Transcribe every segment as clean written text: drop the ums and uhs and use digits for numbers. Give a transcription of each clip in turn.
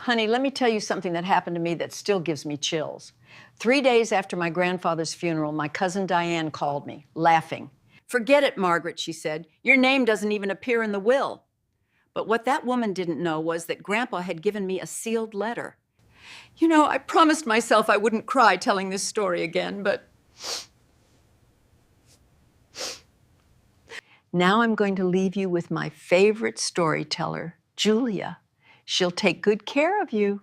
Honey, let me tell you something that happened to me that still gives me chills. 3 days after my grandfather's funeral, my cousin Diane called me, laughing. "Forget it, Margaret," she said. "Your name doesn't even appear in the will." But what that woman didn't know was that Grandpa had given me a sealed letter. You know, I promised myself I wouldn't cry telling this story again, but now I'm going to leave you with my favorite storyteller, Julia. She'll take good care of you.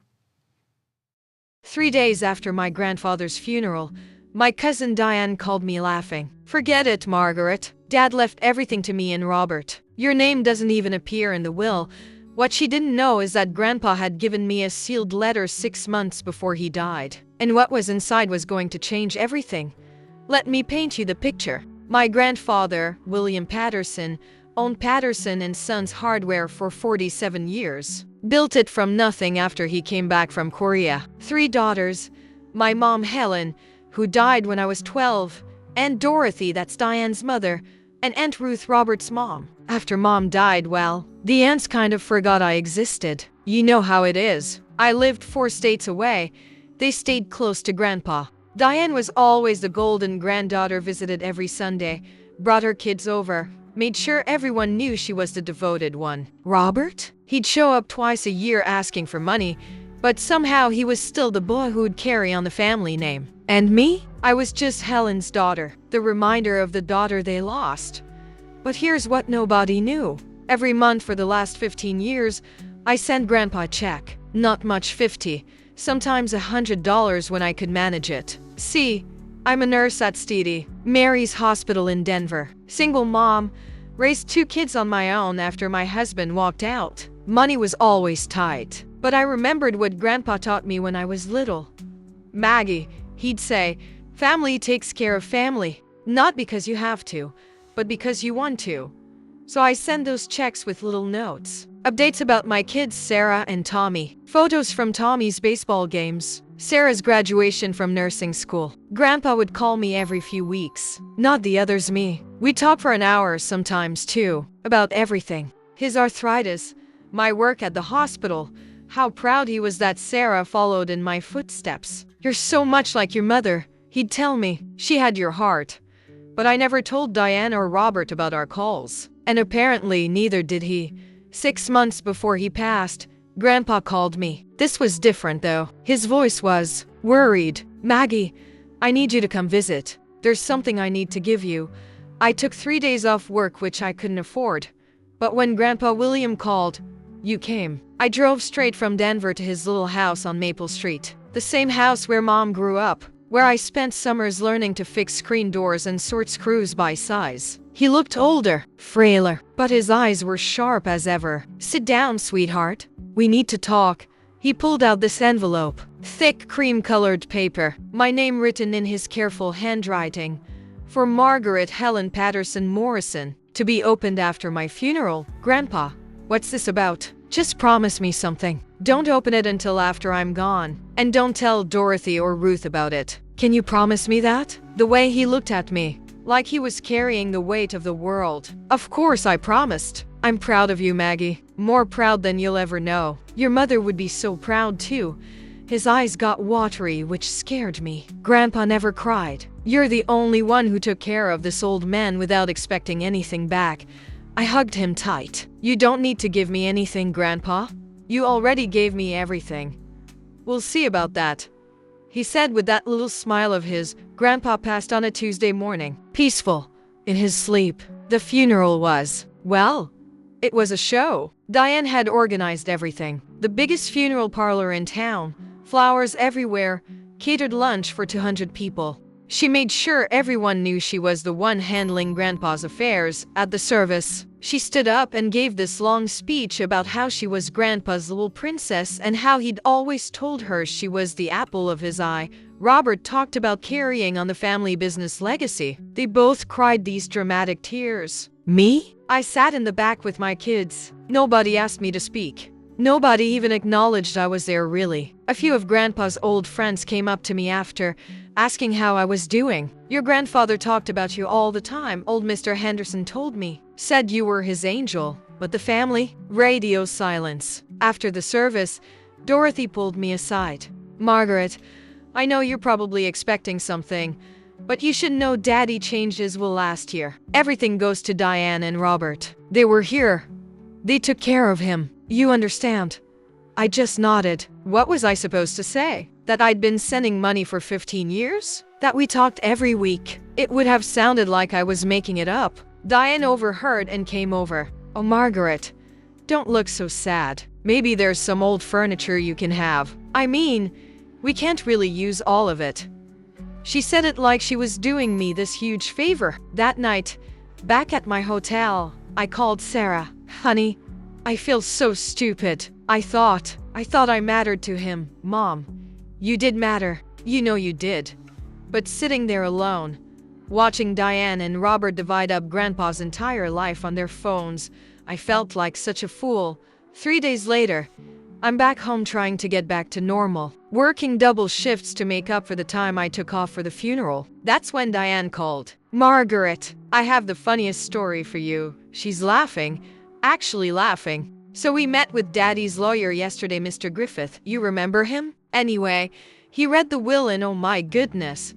3 days after my grandfather's funeral, my cousin Diane called me laughing. "Forget it, Margaret. Dad left everything to me and Robert. Your name doesn't even appear in the will." What she didn't know is that Grandpa had given me a sealed letter 6 months before he died. And what was inside was going to change everything. Let me paint you the picture. My grandfather, William Patterson, owned Patterson and Sons Hardware for 47 years. Built it from nothing after he came back from Korea. 3 daughters, my mom Helen, who died when I was 12, and Dorothy, that's Diane's mother, and Aunt Ruth, Robert's mom. After Mom died, well, the aunts kind of forgot I existed. You know how it is. I lived 4 states away. They stayed close to Grandpa. Diane was always the golden granddaughter, visited every Sunday, brought her kids over, made sure everyone knew she was the devoted one. Robert? He'd show up twice a year asking for money, but somehow he was still the boy who'd carry on the family name. And me? I was just Helen's daughter, the reminder of the daughter they lost. But here's what nobody knew. Every month for the last 15 years, I sent Grandpa a check. Not much, 50, sometimes $100 when I could manage it. See, I'm a nurse at Stedy, Mary's Hospital in Denver. Single mom, raised 2 kids on my own after my husband walked out. Money was always tight. But I remembered what Grandpa taught me when I was little. "Maggie," he'd say, "family takes care of family. Not because you have to, but because you want to." So I send those checks with little notes. Updates about my kids, Sarah and Tommy. Photos from Tommy's baseball games. Sarah's graduation from nursing school. Grandpa would call me every few weeks. Not the others, me. We'd talk for an hour, sometimes 2, about everything. His arthritis, my work at the hospital, how proud he was that Sarah followed in my footsteps. "You're so much like your mother," he'd tell me. "She had your heart." But I never told Diane or Robert about our calls. And apparently neither did he. 6 months before he passed, Grandpa called me. This was different though. His voice was worried. "Maggie, I need you to come visit. There's something I need to give you." I took 3 days off work, which I couldn't afford. But when Grandpa William called, you came. I drove straight from Denver to his little house on Maple Street. The same house where Mom grew up, where I spent summers learning to fix screen doors and sort screws by size. He looked older, frailer, but his eyes were sharp as ever. "Sit down, sweetheart. We need to talk." He pulled out this envelope. Thick cream-colored paper, my name written in his careful handwriting. "For Margaret Helen Patterson Morrison, to be opened after my funeral." "Grandpa, what's this about? Just promise me something. Don't open it until after I'm gone. And don't tell Dorothy or Ruth about it. Can you promise me that?" The way he looked at me, like he was carrying the weight of the world. Of course I promised. "I'm proud of you, Maggie. More proud than you'll ever know. Your mother would be so proud too." His eyes got watery, which scared me. "Grandpa never cried. You're the only one who took care of this old man without expecting anything back." I hugged him tight. "You don't need to give me anything, Grandpa. You already gave me everything." "We'll see about that," he said with that little smile of his. Grandpa passed on a Tuesday morning, peaceful, in his sleep. The funeral was, well, it was a show. Diane had organized everything. The biggest funeral parlor in town, flowers everywhere, catered lunch for 200 people. She made sure everyone knew she was the one handling Grandpa's affairs. At the service, she stood up and gave this long speech about how she was Grandpa's little princess and how he'd always told her she was the apple of his eye. Robert talked about carrying on the family business legacy. They both cried these dramatic tears. Me? I sat in the back with my kids. Nobody asked me to speak. Nobody even acknowledged I was there, really. A few of Grandpa's old friends came up to me after, asking how I was doing. "Your grandfather talked about you all the time, old Mr. Henderson told me. Said you were his angel." But the family? Radio silence. After the service, Dorothy pulled me aside. Margaret, I know you're probably expecting something, but you should know Daddy changed his will last year. Everything goes to Diane and Robert. They were here. They took care of him. You understand? I just nodded. What was I supposed to say? That I'd been sending money for 15 years? That we talked every week? It would have sounded like I was making it up. Diane overheard and came over. Oh, Margaret, don't look so sad. Maybe there's some old furniture you can have. I mean, we can't really use all of it. She said it like she was doing me this huge favor. That night, back at my hotel, I called Sarah. Honey, I feel so stupid. I thought I mattered to him. Mom, you did matter. You know you did. But sitting there alone, watching Diane and Robert divide up Grandpa's entire life on their phones, I felt like such a fool. 3 days later, I'm back home trying to get back to normal, working double shifts to make up for the time I took off for the funeral. That's when Diane called. Margaret, I have the funniest story for you. She's laughing, actually laughing. So we met with Daddy's lawyer yesterday, Mr. Griffith. You remember him? Anyway, he read the will and oh my goodness.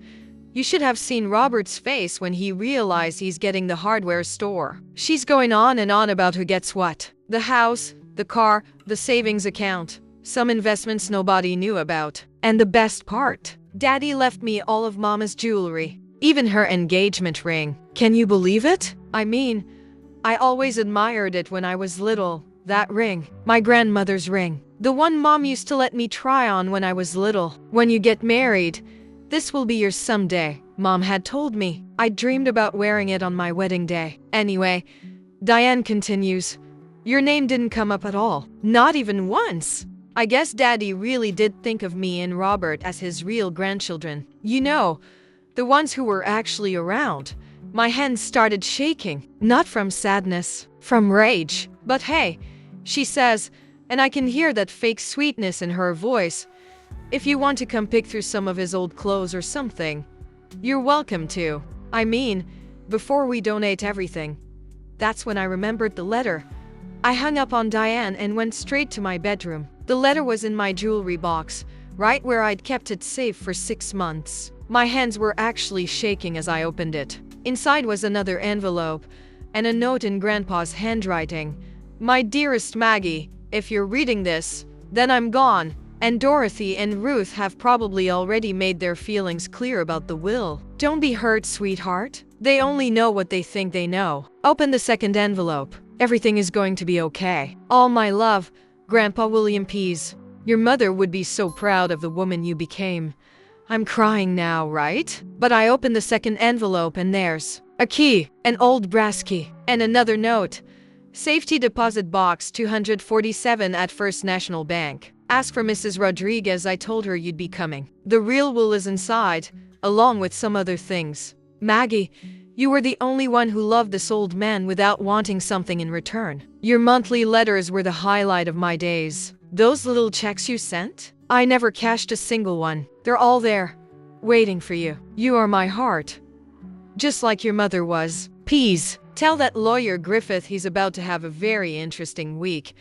You should have seen Robert's face when he realized he's getting the hardware store. She's going on and on about who gets what. The house, the car, the savings account, some investments nobody knew about. And the best part, Daddy left me all of Mama's jewelry, even her engagement ring. Can you believe it? I mean, I always admired it when I was little. That ring, my grandmother's ring, the one Mom used to let me try on when I was little. When you get married, this will be yours someday, Mom had told me. I dreamed about wearing it on my wedding day. Anyway, Diane continues. Your name didn't come up at all. Not even once. I guess Daddy really did think of me and Robert as his real grandchildren. You know, the ones who were actually around. My hands started shaking. Not from sadness, from rage. But hey, she says, and I can hear that fake sweetness in her voice. If you want to come pick through some of his old clothes or something, you're welcome to. I mean, before we donate everything. That's when I remembered the letter. I hung up on Diane and went straight to my bedroom. The letter was in my jewelry box, right where I'd kept it safe for 6 months. My hands were actually shaking as I opened it. Inside was another envelope and a note in Grandpa's handwriting. My dearest Maggie, if you're reading this, then I'm gone. And Dorothy and Ruth have probably already made their feelings clear about the will. Don't be hurt, sweetheart. They only know what they think they know. Open the second envelope. Everything is going to be okay. All my love, Grandpa William Pease. Your mother would be so proud of the woman you became. I'm crying now, right? But I opened the second envelope and there's a key, an old brass key, and another note. Safety deposit box 247 at First National Bank. Ask for Mrs. Rodriguez. I told her you'd be coming. The real will is inside, along with some other things. Maggie, you were the only one who loved this old man without wanting something in return. Your monthly letters were the highlight of my days. Those little checks you sent? I never cashed a single one. They're all there, waiting for you. You are my heart. Just like your mother was. Pease. Tell that lawyer Griffith he's about to have a very interesting week.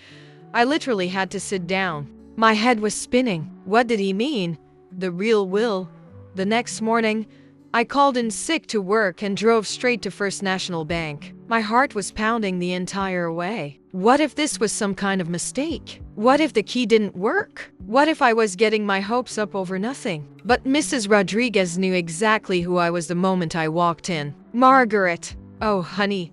I literally had to sit down. My head was spinning. What did he mean? The real will? The next morning, I called in sick to work and drove straight to First National Bank. My heart was pounding the entire way. What if this was some kind of mistake? What if the key didn't work? What if I was getting my hopes up over nothing? But Mrs. Rodriguez knew exactly who I was the moment I walked in. Margaret. Oh, honey,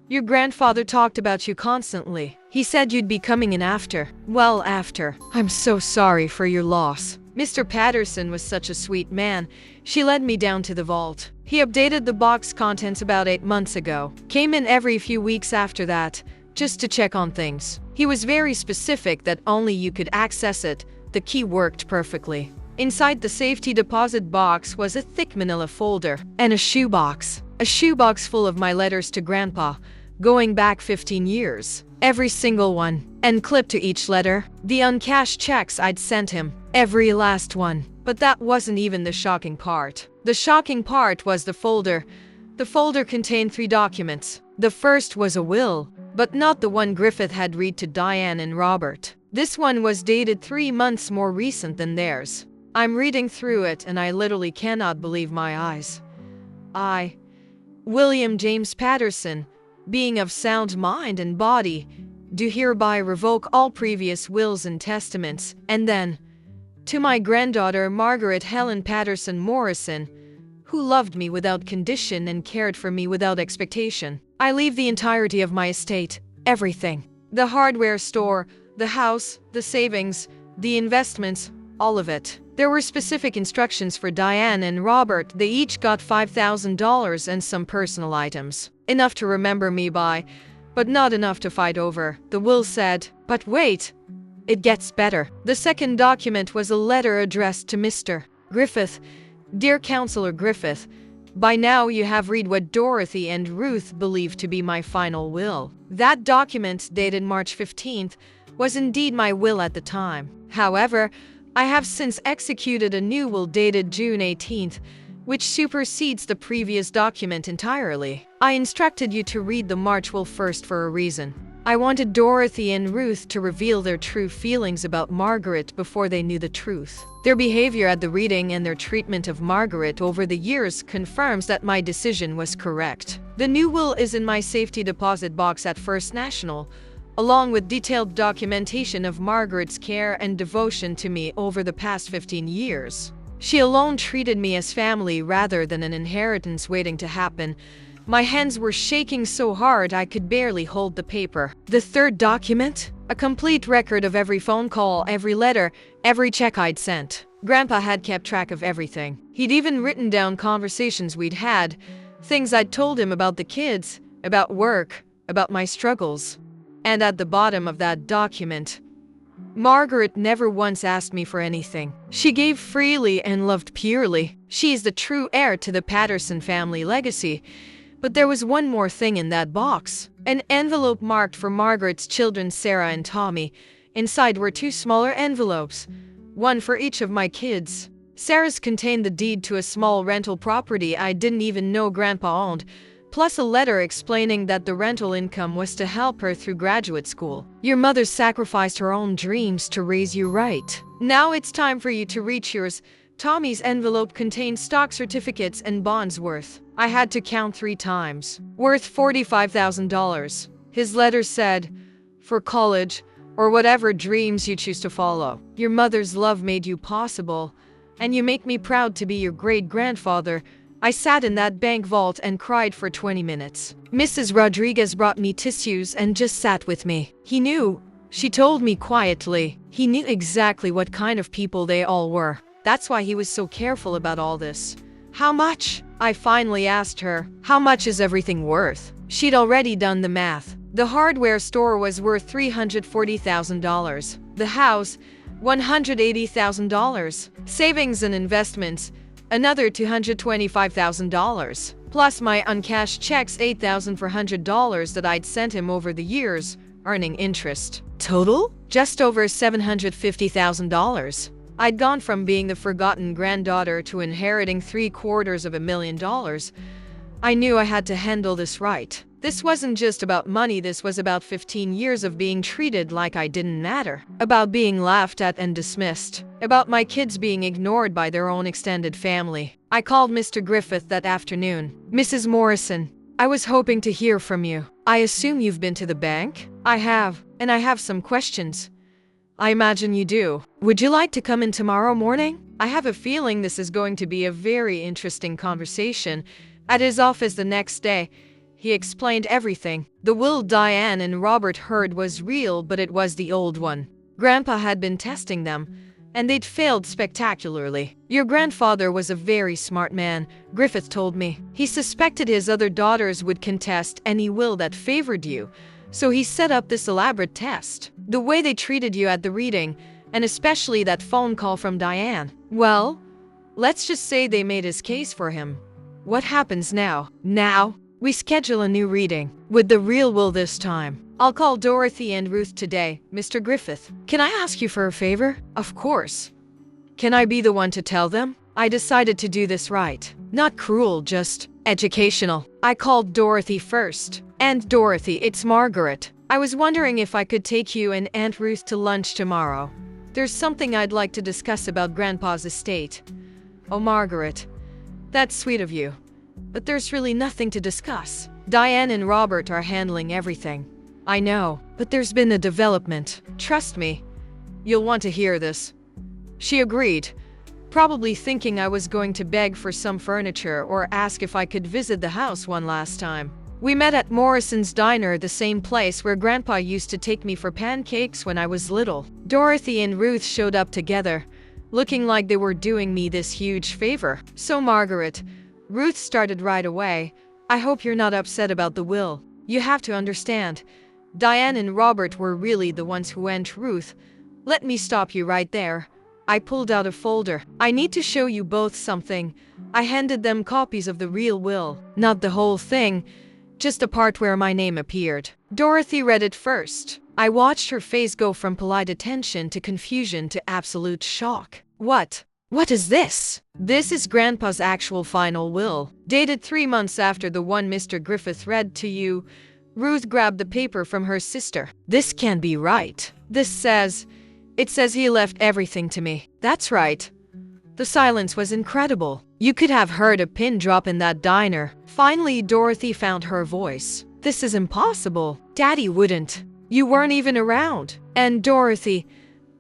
your grandfather talked about you constantly. He said you'd be coming in after. Well, after. I'm so sorry for your loss. Mr. Patterson was such a sweet man. She led me down to the vault. He updated the box contents about 8 months ago. Came in every few weeks after that, just to check on things. He was very specific that only you could access it. The key worked perfectly. Inside the safety deposit box was a thick manila folder and a shoebox. A shoebox full of my letters to Grandpa, going back 15 years. Every single one. And clipped to each letter, the uncashed checks I'd sent him. Every last one. But that wasn't even the shocking part. The shocking part was the folder. The folder contained 3 documents. The first was a will, but not the one Griffith had read to Diane and Robert. This one was dated 3 months more recent than theirs. I'm reading through it and I literally cannot believe my eyes. I, William James Patterson, being of sound mind and body, do hereby revoke all previous wills and testaments, and then, to my granddaughter Margaret Helen Patterson Morrison, who loved me without condition and cared for me without expectation, I leave the entirety of my estate, everything. The hardware store, the house, the savings, the investments, all of it. There were specific instructions for Diane and Robert. They each got $5,000 and some personal items. Enough to remember me by, but not enough to fight over. The will said, but wait, it gets better. The second document was a letter addressed to Mr. Griffith. Dear Counselor Griffith, by now you have read what Dorothy and Ruth believed to be my final will. That document, dated March 15th, was indeed my will at the time. However, I have since executed a new will dated June 18th, which supersedes the previous document entirely. I instructed you to read the March will first for a reason. I wanted Dorothy and Ruth to reveal their true feelings about Margaret before they knew the truth. Their behavior at the reading and their treatment of Margaret over the years confirms that my decision was correct. The new will is in my safety deposit box at First National, along with detailed documentation of Margaret's care and devotion to me over the past 15 years. She alone treated me as family rather than an inheritance waiting to happen. My hands were shaking so hard I could barely hold the paper. The third document? A complete record of every phone call, every letter, every check I'd sent. Grandpa had kept track of everything. He'd even written down conversations we'd had, things I'd told him about the kids, about work, about my struggles. And at the bottom of that document, Margaret never once asked me for anything. She gave freely and loved purely. She is the true heir to the Patterson family legacy. But there was one more thing in that box. An envelope marked for Margaret's children Sarah and Tommy. Inside were 2 smaller envelopes, one for each of my kids. Sarah's contained the deed to a small rental property I didn't even know Grandpa owned, plus a letter explaining that the rental income was to help her through graduate school. Your mother sacrificed her own dreams to raise you right. Now it's time for you to reach yours. Tommy's envelope contained stock certificates and bonds worth, I had to count 3 times, worth $45,000. His letter said, for college, or whatever dreams you choose to follow. Your mother's love made you possible, and you make me proud to be your great-grandfather. I sat in that bank vault and cried for 20 minutes. Mrs. Rodriguez brought me tissues and just sat with me. He knew, she told me quietly, he knew exactly what kind of people they all were. That's why he was so careful about all this. How much? I finally asked her. How much is everything worth? She'd already done the math. The hardware store was worth $340,000. The house, $180,000. Savings and investments, another $225,000. Plus my uncashed checks, $8,400 that I'd sent him over the years, earning interest. Total? Just over $750,000. I'd gone from being the forgotten granddaughter to inheriting $750,000. I knew I had to handle this right. This wasn't just about money, this was about 15 years of being treated like I didn't matter. About being laughed at and dismissed. About my kids being ignored by their own extended family. I called Mr. Griffith that afternoon. Mrs. Morrison, I was hoping to hear from you. I assume you've been to the bank? I have, and I have some questions. I imagine you do. Would you like to come in tomorrow morning? I have a feeling this is going to be a very interesting conversation. At his office the next day, he explained everything. The will Diane and Robert heard was real, but it was the old one. Grandpa had been testing them, and they'd failed spectacularly. Your grandfather was a very smart man, Griffith told me. He suspected his other daughters would contest any will that favored you, so he set up this elaborate test. The way they treated you at the reading, and especially that phone call from Diane. Well, let's just say they made his case for him. What happens now? Now, we schedule a new reading, with the real will this time. I'll call Dorothy and Ruth today, Mr. Griffith. Can I ask you for a favor? Of course. Can I be the one to tell them? I decided to do this right. Not cruel, just educational. I called Dorothy first. And Dorothy, it's Margaret. I was wondering if I could take you and Aunt Ruth to lunch tomorrow. There's something I'd like to discuss about Grandpa's estate. Oh, Margaret, that's sweet of you. But there's really nothing to discuss. Diane and Robert are handling everything. I know, but there's been a development. Trust me, you'll want to hear this. She agreed, probably thinking I was going to beg for some furniture or ask if I could visit the house one last time. We met at Morrison's Diner, the same place where Grandpa used to take me for pancakes when I was little. Dorothy and Ruth showed up together, looking like they were doing me this huge favor. So Margaret, Ruth started right away. I hope you're not upset about the will. You have to understand, Diane and Robert were really the ones who went. Ruth, let me stop you right there. I pulled out a folder. I need to show you both something. I handed them copies of the real will. Not the whole thing, just the part where my name appeared. Dorothy read it first. I watched her face go from polite attention to confusion to absolute shock. What? What is this? This is Grandpa's actual final will, dated 3 months after the one Mr. Griffith read to you. Ruth grabbed the paper from her sister. This can't be right. It says he left everything to me. That's right. The silence was incredible. You could have heard a pin drop in that diner. Finally, Dorothy found her voice. This is impossible. Daddy wouldn't. You weren't even around. And Dorothy,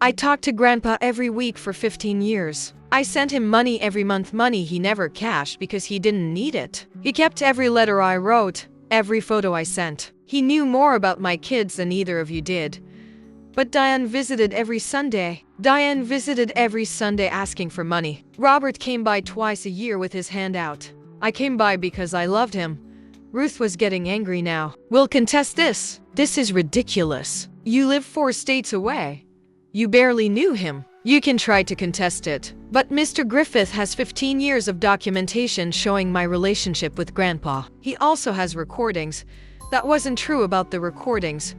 I talked to Grandpa every week for 15 years. I sent him money every month, money he never cashed because he didn't need it. He kept every letter I wrote, every photo I sent. He knew more about my kids than either of you did. But Diane visited every Sunday. Asking for money. Robert came by twice a year with his hand out. I came by because I loved him. Ruth was getting angry now. We'll contest this. This is ridiculous. You live 4 states away. You barely knew him. You can try to contest it. But Mr. Griffith has 15 years of documentation showing my relationship with Grandpa. He also has recordings. That wasn't true about the recordings,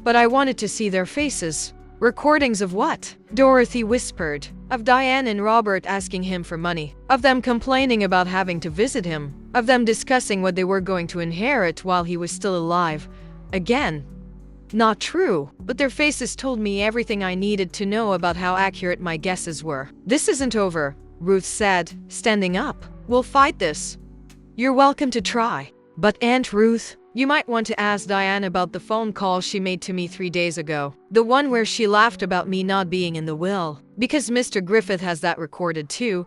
but I wanted to see their faces. Recordings of what? Dorothy whispered. Of Diane and Robert asking him for money. Of them complaining about having to visit him. Of them discussing what they were going to inherit while he was still alive. Again, not true, but their faces told me everything I needed to know about how accurate my guesses were. This isn't over, Ruth said, standing up. We'll fight this. You're welcome to try. But Aunt Ruth, you might want to ask Diane about the phone call she made to me 3 days ago. The one where she laughed about me not being in the will. Because Mr. Griffith has that recorded too.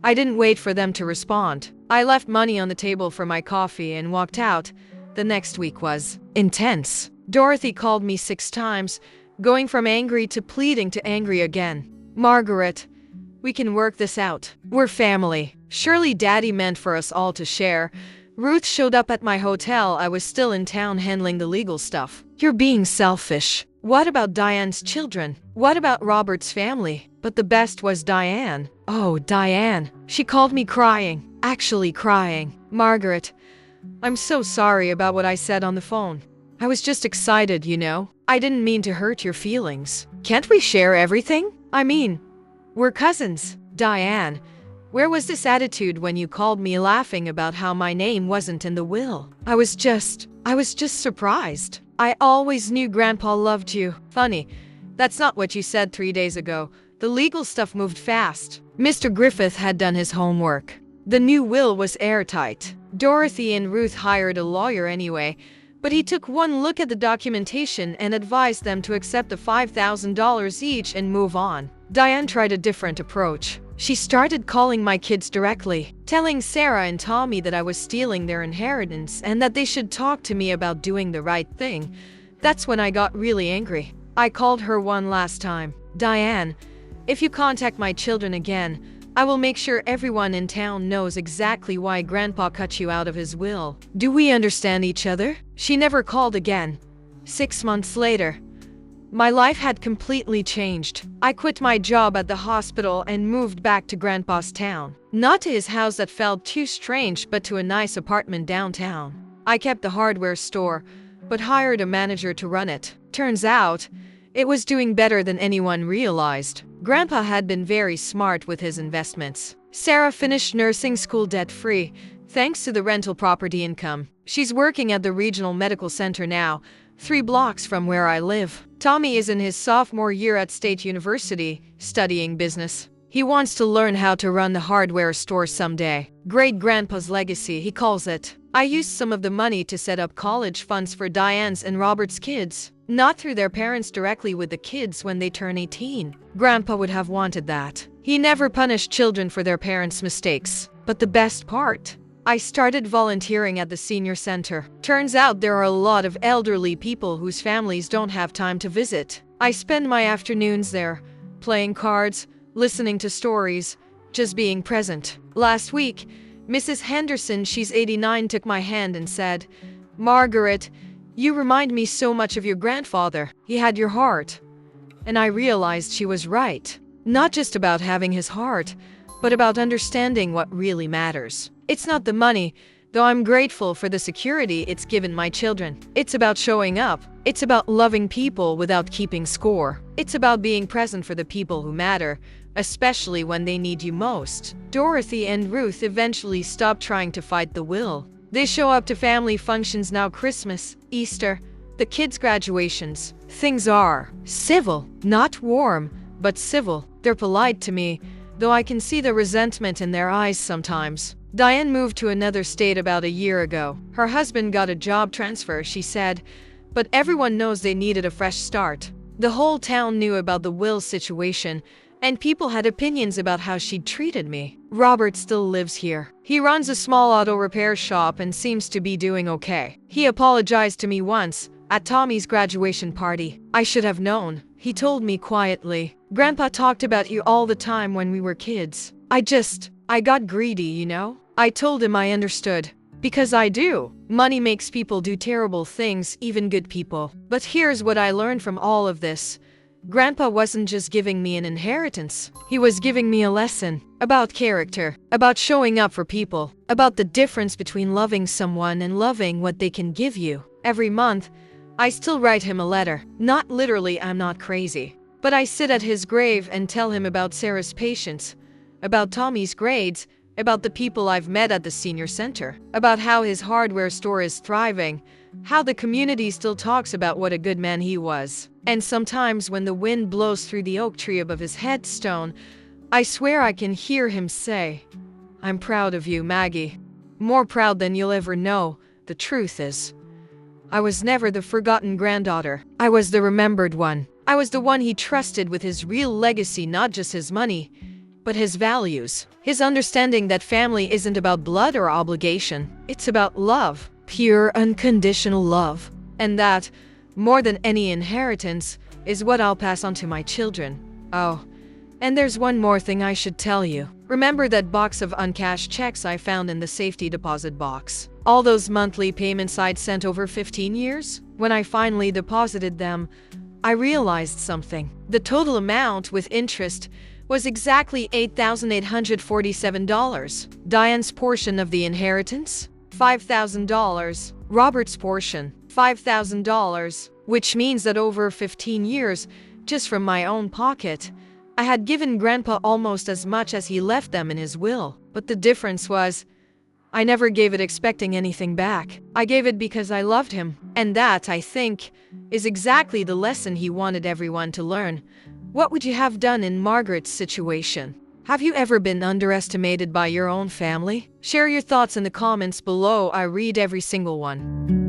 I didn't wait for them to respond. I left money on the table for my coffee and walked out. The next week was intense. Dorothy called me 6 times, going from angry to pleading to angry again. Margaret, we can work this out. We're family. Surely Daddy meant for us all to share. Ruth showed up at my hotel. I was still in town handling the legal stuff. You're being selfish. What about Diane's children? What about Robert's family? But the best was Diane. Oh, Diane. She called me crying. Actually crying. Margaret, I'm so sorry about what I said on the phone. I was just excited, you know. I didn't mean to hurt your feelings. Can't we share everything? I mean, we're cousins. Diane, where was this attitude when you called me laughing about how my name wasn't in the will? I was just surprised. I always knew Grandpa loved you. Funny, that's not what you said 3 days ago. The legal stuff moved fast. Mr. Griffith had done his homework. The new will was airtight. Dorothy and Ruth hired a lawyer anyway, but he took one look at the documentation and advised them to accept the $5,000 each and move on. Diane tried a different approach. She started calling my kids directly, telling Sarah and Tommy that I was stealing their inheritance and that they should talk to me about doing the right thing. That's when I got really angry. I called her one last time. Diane, if you contact my children again, I will make sure everyone in town knows exactly why Grandpa cut you out of his will. Do we understand each other? She never called again. 6 months later, my life had completely changed. I quit my job at the hospital and moved back to Grandpa's town. Not to his house that felt too strange, but to a nice apartment downtown. I kept the hardware store, but hired a manager to run it. Turns out, it was doing better than anyone realized. Grandpa had been very smart with his investments. Sarah finished nursing school debt-free, thanks to the rental property income. She's working at the regional medical center now, 3 blocks from where I live. Tommy is in his sophomore year at State University, studying business. He wants to learn how to run the hardware store someday. Great-grandpa's legacy, he calls it. I used some of the money to set up college funds for Diane's and Robert's kids. Not through their parents directly, with the kids when they turn 18. Grandpa would have wanted that. He never punished children for their parents' mistakes. But the best part? I started volunteering at the senior center. Turns out there are a lot of elderly people whose families don't have time to visit. I spend my afternoons there, playing cards, listening to stories, just being present. Last week, Mrs. Henderson, she's 89, took my hand and said, "Margaret, you remind me so much of your grandfather. He had your heart." And I realized she was right. Not just about having his heart, but about understanding what really matters. It's not the money, though I'm grateful for the security it's given my children. It's about showing up. It's about loving people without keeping score. It's about being present for the people who matter, especially when they need you most. Dorothy and Ruth eventually stopped trying to fight the will. They show up to family functions now, Christmas, Easter, the kids' graduations. Things are civil, not warm, but civil. They're polite to me, though I can see the resentment in their eyes sometimes. Diane moved to another state about a year ago. Her husband got a job transfer, she said, but everyone knows they needed a fresh start. The whole town knew about the will situation, and people had opinions about how she'd treated me. Robert still lives here. He runs a small auto repair shop and seems to be doing okay. He apologized to me once, at Tommy's graduation party. "I should have known," he told me quietly. "Grandpa talked about you all the time when we were kids. I got greedy, you know?" I told him I understood. Because I do. Money makes people do terrible things, even good people. But here's what I learned from all of this. Grandpa wasn't just giving me an inheritance. He was giving me a lesson about character, about showing up for people, about the difference between loving someone and loving what they can give you. Every month, I still write him a letter. Not literally, I'm not crazy. But I sit at his grave and tell him about Sarah's patients, about Tommy's grades, about the people I've met at the senior center, about how his hardware store is thriving, how the community still talks about what a good man he was. And sometimes when the wind blows through the oak tree above his headstone, I swear I can hear him say, "I'm proud of you, Maggie. More proud than you'll ever know." The truth is, I was never the forgotten granddaughter. I was the remembered one. I was the one he trusted with his real legacy, not just his money, but his values. His understanding that family isn't about blood or obligation. It's about love. Pure, unconditional love. And that, more than any inheritance, is what I'll pass on to my children. Oh, and there's one more thing I should tell you. Remember that box of uncashed checks I found in the safety deposit box? All those monthly payments I'd sent over 15 years? When I finally deposited them, I realized something. The total amount with interest was exactly $8,847. Diane's portion of the inheritance? $5,000. Robert's portion? $5,000. Which means that over 15 years, just from my own pocket, I had given Grandpa almost as much as he left them in his will. But the difference was, I never gave it expecting anything back. I gave it because I loved him. And that, I think, is exactly the lesson he wanted everyone to learn. What would you have done in Margaret's situation? Have you ever been underestimated by your own family? Share your thoughts in the comments below. I read every single one.